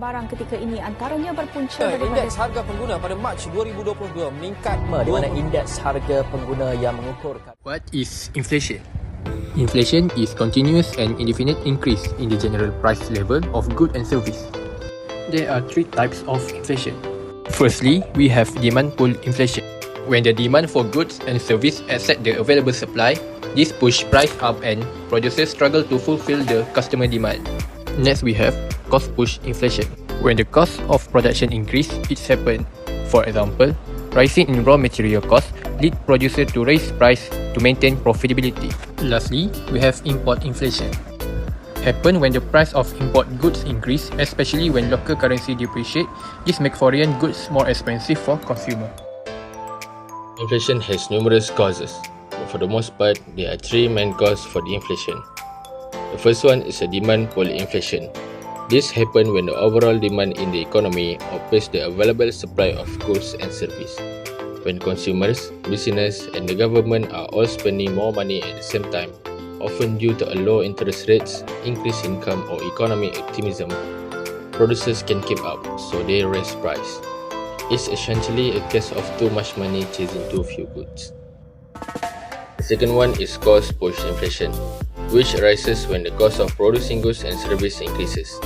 barang ketika ini antaranya berpunca daripada indeks harga pengguna pada Mac 2022 meningkat di mana indeks harga pengguna yang mengukurkan. What is inflation? Inflation is continuous and indefinite increase in the general price level of goods and service. There are three types of inflation. Firstly, we have demand pull inflation. When the demand for goods and service exceed the available supply, this push price up and producers struggle to fulfill the customer demand. Next, we have cost push inflation. When the cost of production increase, it happens. For example, rising in raw material costs lead producers to raise price to maintain profitability. Lastly, we have import inflation. Happen when the price of import goods increase, especially when local currency depreciate. This makes foreign goods more expensive for consumer. Inflation has numerous causes, but for the most part, there are three main causes for the inflation. The first one is a demand pull inflation. This happens when the overall demand in the economy outpaces the available supply of goods and service. When consumers, business, and the government are all spending more money at the same time, often due to a low interest rates, increased income, or economic optimism, producers can keep up, so they raise price. It's essentially a case of too much money chasing too few goods. The second one is cost push inflation, which arises when the cost of producing goods and services increases.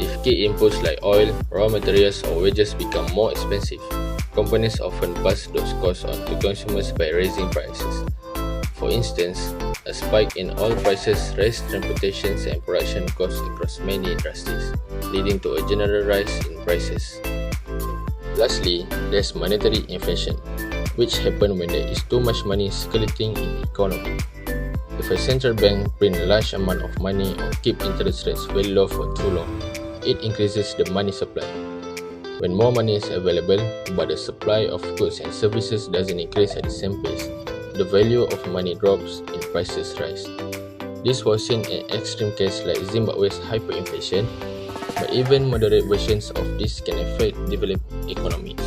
If key inputs like oil, raw materials, or wages become more expensive, companies often pass those costs on to consumers by raising prices. For instance, a spike in oil prices raised transportation and production costs across many industries, leading to a general rise in prices. Lastly, there's monetary inflation, which happens when there is too much money circulating in the economy. If a central bank print a large amount of money or keep interest rates very low for too long, it increases the money supply. When more money is available, but the supply of goods and services doesn't increase at the same pace, the value of money drops and prices rise. This was seen in an extreme case like Zimbabwe's hyperinflation, but even moderate versions of this can affect developed economies.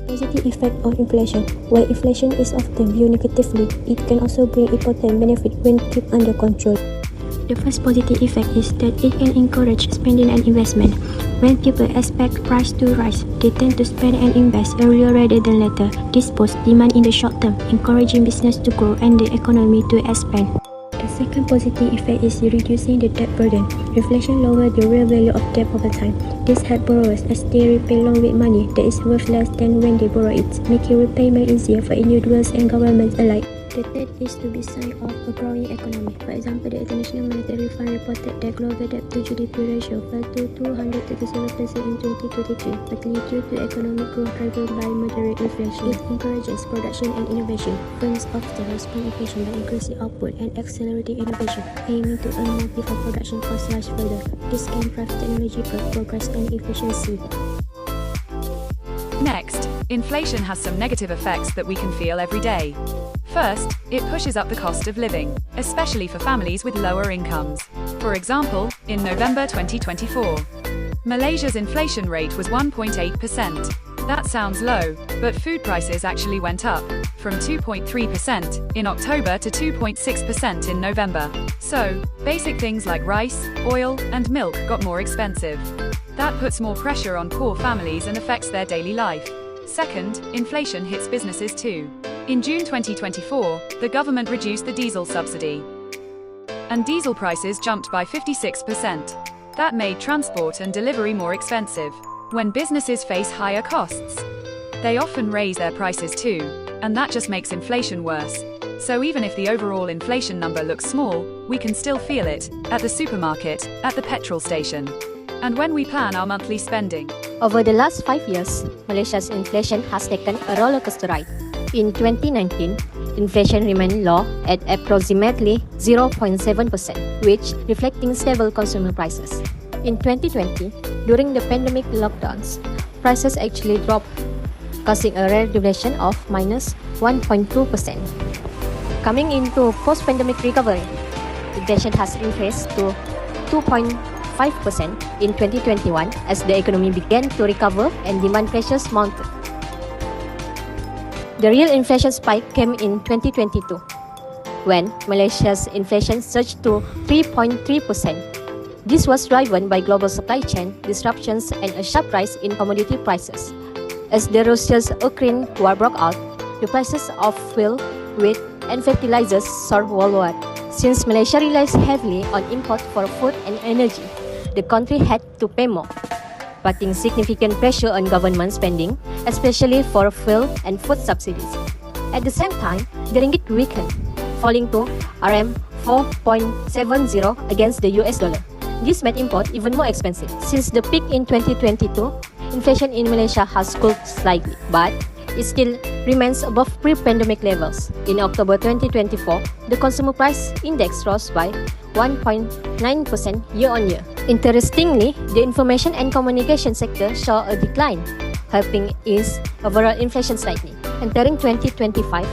Positive effect of inflation. While inflation is often viewed negatively, it can also bring important benefit when kept under control. The first positive effect is that it can encourage spending and investment. When people expect price to rise, they tend to spend and invest earlier rather than later. This boosts demand in the short term, encouraging business to grow and the economy to expand. The second positive effect is reducing the debt burden. Inflation lowers the real value of debt over time. This helps borrowers as they repay loans with money that is worth less than when they borrow it, making repayment easier for individuals and governments alike. The third is to be sign of a growing economy. For example, the International Monetary Fund reported that global debt to GDP ratio fell to 237% in 2023, partly due to economic growth driven by moderate inflation. It encourages production and innovation. Firms often respond inflation by increasing output and accelerating innovation, aiming to earn more before production costs rise further. This can drive technological progress and efficiency. Next, inflation has some negative effects that we can feel every day. First, it pushes up the cost of living, especially for families with lower incomes. For example, in November 2024, Malaysia's inflation rate was 1.8%. That sounds low, but food prices actually went up, from 2.3% in October to 2.6% in November. So, basic things like rice, oil, and milk got more expensive. That puts more pressure on poor families and affects their daily life. Second, inflation hits businesses too. In June 2024, the government reduced the diesel subsidy, and diesel prices jumped by 56%. That made transport and delivery more expensive. When businesses face higher costs, they often raise their prices too, and that just makes inflation worse. So even if the overall inflation number looks small, we can still feel it, at the supermarket, at the petrol station, and when we plan our monthly spending. Over the last 5 years, Malaysia's inflation has taken a rollercoaster ride. In 2019, inflation remained low at approximately 0.7%, which reflecting stable consumer prices. In 2020, during the pandemic lockdowns, prices actually dropped, causing a rare deflation of -1.2%. Coming into post-pandemic recovery, inflation has increased to 2.5% in 2021 as the economy began to recover and demand pressures mounted. The real inflation spike came in 2022, when Malaysia's inflation surged to 3.3%. This was driven by global supply chain disruptions and a sharp rise in commodity prices. As the Russia-Ukraine war broke out, the prices of fuel, wheat, and fertilizers soared worldwide. Since Malaysia relies heavily on import for food and energy, the country had to pay more, putting significant pressure on government spending, especially for fuel and food subsidies. At the same time, the ringgit weakened, falling to RM 4.70 against the US dollar. This made import even more expensive. Since the peak in 2022, inflation in Malaysia has cooled slightly, but it still remains above pre-pandemic levels. In October 2024, the consumer price index rose by 1.9% year-on-year. Interestingly, the information and communication sector saw a decline, helping ease overall inflation slightly. Entering 2025,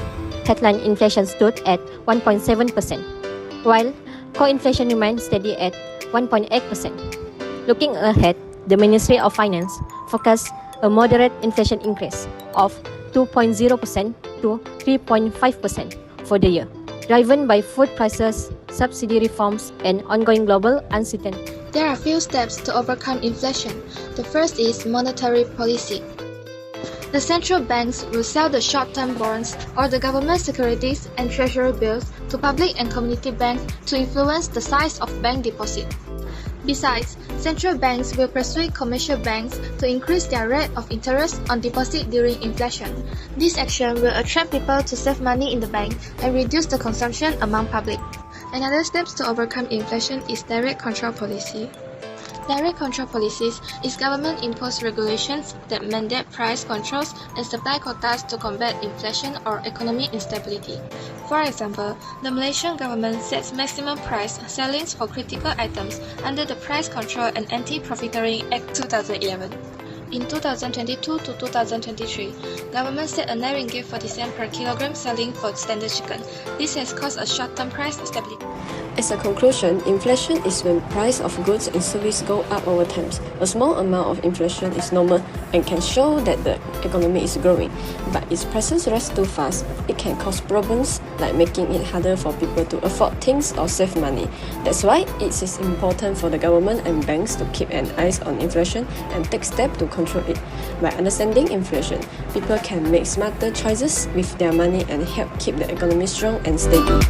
headline inflation stood at 1.7%, while core inflation remained steady at 1.8%. Looking ahead, the Ministry of Finance forecasts a moderate inflation increase of 2.0% to 3.5% for the year, driven by food prices, subsidy reforms, and ongoing global uncertainty. There are few steps to overcome inflation. The first is monetary policy. The central banks will sell the short-term bonds or the government securities and treasury bills to public and community banks to influence the size of bank deposit. Besides, central banks will persuade commercial banks to increase their rate of interest on deposit during inflation. This action will attract people to save money in the bank and reduce the consumption among public. Another step to overcome inflation is direct control policy. Direct control policies is government-imposed regulations that mandate price controls and supply quotas to combat inflation or economic instability. For example, the Malaysian government sets maximum price ceilings for critical items under the Price Control and Anti-Profiteering Act 2011. In 2022 to 2023, government set a 9 ringgit 40 cent per kilogram ceiling for standard chicken. This has caused a short-term price stability. As a conclusion, inflation is when price of goods and services go up over time. A small amount of inflation is normal and can show that the economy is growing. But if prices rise too fast, it can cause problems like making it harder for people to afford things or save money. That's why it is important for the government and banks to keep an eye on inflation and take steps to control it. By understanding inflation, people can make smarter choices with their money and help keep the economy strong and steady.